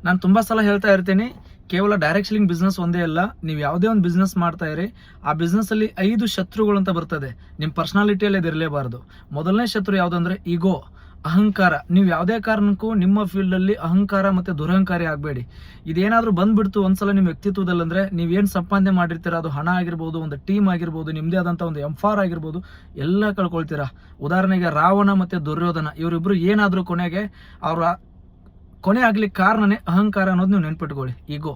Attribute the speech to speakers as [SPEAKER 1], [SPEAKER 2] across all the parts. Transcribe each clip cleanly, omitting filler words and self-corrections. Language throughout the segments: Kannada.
[SPEAKER 1] ನಾನು ತುಂಬ ಸಲ ಹೇಳ್ತಾ ಇರ್ತೀನಿ, ಕೇವಲ ಡೈರೆಕ್ಟ್ ಸೆಲ್ಲಿಂಗ್ ಬಿಸ್ನೆಸ್ ಒಂದೇ ಅಲ್ಲ, ನೀವು ಯಾವುದೇ ಒಂದು ಬಿಸ್ನೆಸ್ ಮಾಡ್ತಾ ಇರಿ, ಆ ಬಿಸ್ನೆಸ್ಸಲ್ಲಿ 5 ಶತ್ರುಗಳು ಅಂತ ಬರ್ತದೆ. ನಿಮ್ಮ ಪರ್ಸನಾಲಿಟಿಯಲ್ಲಿ ಅದು ಇರಲೇಬಾರ್ದು. ಮೊದಲನೇ ಶತ್ರು ಯಾವುದಂದ್ರೆ ಈಗೋ, ಅಹಂಕಾರ. ನೀವು ಯಾವುದೇ ಕಾರಣಕ್ಕೂ ನಿಮ್ಮ ಫೀಲ್ಡಲ್ಲಿ ಅಹಂಕಾರ ಮತ್ತು ದುರಹಂಕಾರಿ ಆಗಬೇಡಿ. ಇದೇನಾದರೂ ಬಂದ್ಬಿಡ್ತು ಒಂದ್ಸಲ ನಿಮ್ಮ ವ್ಯಕ್ತಿತ್ವದಲ್ಲಿ, ಅಂದರೆ ನೀವೇನು ಸಂಪಾದನೆ ಮಾಡಿರ್ತೀರ, ಅದು ಹಣ ಆಗಿರ್ಬೋದು, ಒಂದು ಟೀಮ್ ಆಗಿರ್ಬೋದು, ನಿಮ್ಮದೇ ಆದಂಥ ಒಂದು ಎಂಫಾರ್ ಆಗಿರ್ಬೋದು, ಎಲ್ಲ ಕಳ್ಕೊಳ್ತೀರಾ. ಉದಾಹರಣೆಗೆ ರಾವಣ ಮತ್ತು ದುರ್ಯೋಧನ ಇವರಿಬ್ಬರು ಏನಾದರೂ ಅವರ ಕೊನೆ ಆಗ್ಲಿಕ್ಕೆ ಕಾರಣನೇ ಅಹಂಕಾರ ಅನ್ನೋದು ನೀವು ನೆನ್ಪಿಟ್ಕೊಳ್ಳಿ, ಈಗೋ.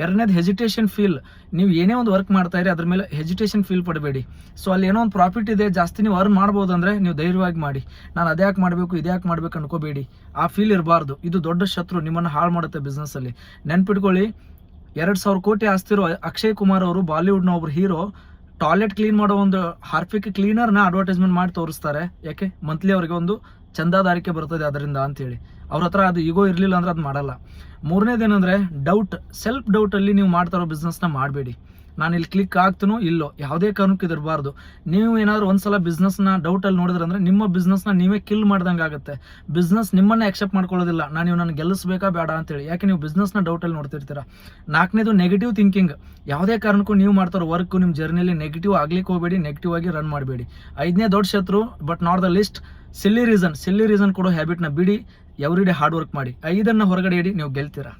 [SPEAKER 1] ಎರಡನೇದು ಹೆಜಿಟೇಷನ್ ಫೀಲ್. ನೀವು ಏನೇ ಒಂದು ವರ್ಕ್ ಮಾಡ್ತಾ ಇರಿ ಅದ್ರ ಮೇಲೆ ಹೆಜಿಟೇಷನ್ ಫೀಲ್ ಪಡಬೇಡಿ. ಸೊ ಅಲ್ಲಿ ಏನೋ ಒಂದು ಪ್ರಾಫಿಟ್ ಇದೆ, ಜಾಸ್ತಿ ನೀವು ಅರ್ನ್ ಮಾಡ್ಬೋದು ಅಂದರೆ ನೀವು ಧೈರ್ಯವಾಗಿ ಮಾಡಿ. ನಾನು ಅದ್ಯಾಕೆ ಮಾಡಬೇಕು ಇದ್ಯಾಕೆ ಮಾಡಬೇಕು ಅನ್ಕೋಬೇಡಿ. ಆ ಫೀಲ್ ಇರಬಾರ್ದು. ಇದು ದೊಡ್ಡ ಶತ್ರು, ನಿಮ್ಮನ್ನು ಹಾಳು ಮಾಡುತ್ತೆ ಬಿಸ್ನೆಸ್ಸಲ್ಲಿ. ನೆನ್ಪಿಟ್ಕೊಳ್ಳಿ, 2,000 ಕೋಟಿ ಆಸ್ತಿರೋ ಅಕ್ಷಯ್ ಕುಮಾರ್ ಅವರು, ಬಾಲಿವುಡ್ನ ಒಬ್ರು ಹೀರೋ, ಟಾಯ್ಲೆಟ್ ಕ್ಲೀನ್ ಮಾಡೋ ಒಂದು ಹಾರ್ಪಿಕ್ ಕ್ಲೀನರ್ನ ಅಡ್ವರ್ಟೈಸ್ಮೆಂಟ್ ಮಾಡಿ ತೋರಿಸ್ತಾರೆ. ಯಾಕೆ? ಮಂತ್ಲಿ ಅವರಿಗೆ ಒಂದು ಚಂದಾದಾರಿಕೆ ಬರ್ತದೆ ಅದರಿಂದ ಅಂತೇಳಿ. ಅವ್ರ ಹತ್ರ ಅದು ಈಗೋ ಇರಲಿಲ್ಲ ಅಂದ್ರೆ ಅದು ಮಾಡಲ್ಲ. ಮೂರನೇದೇನೆಂದರೆ ಡೌಟ್, ಸೆಲ್ಫ್ ಡೌಟಲ್ಲಿ ನೀವು ಮಾಡ್ತಾ ಇರೋ ಬಿಸ್ನೆಸ್ನ ಮಾಡಬೇಡಿ. ನಾನು ಇಲ್ಲಿ ಕ್ಲಿಕ್ ಆಗ್ತೀನೋ ಇಲ್ಲೋ, ಯಾವುದೇ ಕಾರಣಕ್ಕೂ ಇದಿರಬಾರ್ದು. ನೀವು ಏನಾದರೂ ಒಂದ್ಸಲ ಬಿಸ್ನೆಸ್ನ ಡೌಟಲ್ಲಿ ನೋಡಿದ್ರಂದ್ರೆ ನಿಮ್ಮ ಬಿಸ್ನೆಸ್ನ ನೀವೇ ಕಿಲ್ ಮಾಡ್ದಂಗೆ ಆಗುತ್ತೆ. ಬಿಸ್ನೆಸ್ ನಿಮ್ಮನ್ನೇ ಅಕ್ಸೆಪ್ಟ್ ಮಾಡ್ಕೊಳ್ಳೋದಿಲ್ಲ, ನಾನು ಇವನನ್ನು ಗೆಲ್ಲಿಸ್ಬೇಕಾ ಬೇಡ ಅಂತೇಳಿ. ಯಾಕೆ? ನೀವು ಬಿಸ್ನೆಸ್ನ ಡೌಟಲ್ಲಿ ನೋಡ್ತಿರ್ತೀರ. 4ನೇದು ನೆಗೆಟಿವ್ ಥಿಂಕಿಂಗ್. ಯಾವುದೇ ಕಾರಣಕ್ಕೂ ನೀವು ಮಾಡ್ತಾರೋ ವರ್ಕು ನಿಮ್ಮ ಜರ್ನಿಯಲ್ಲಿ ನೆಗೆಟಿವ್ ಆಗ್ಲಿಕ್ಕೆ ಹೋಗಬೇಡಿ, ನೆಗೆಟಿವ್ ಆಗಿ ರನ್ ಮಾಡಬೇಡಿ. 5ನೇ ದೊಡ್ಡ ಶತ್ರು, but not the list, silly reason ಕೊಡೋ ಹ್ಯಾಬಿಟ್ನ ಬಿಡಿ. ಎವ್ರಿ ಡೇ ಹಾರ್ಡ್ ವರ್ಕ್ ಮಾಡಿ. 5ಅನ್ನು ಹೊರಗಡೆ ಇಡಿ, ನೀವು ಗೆಲ್ತೀರಾ.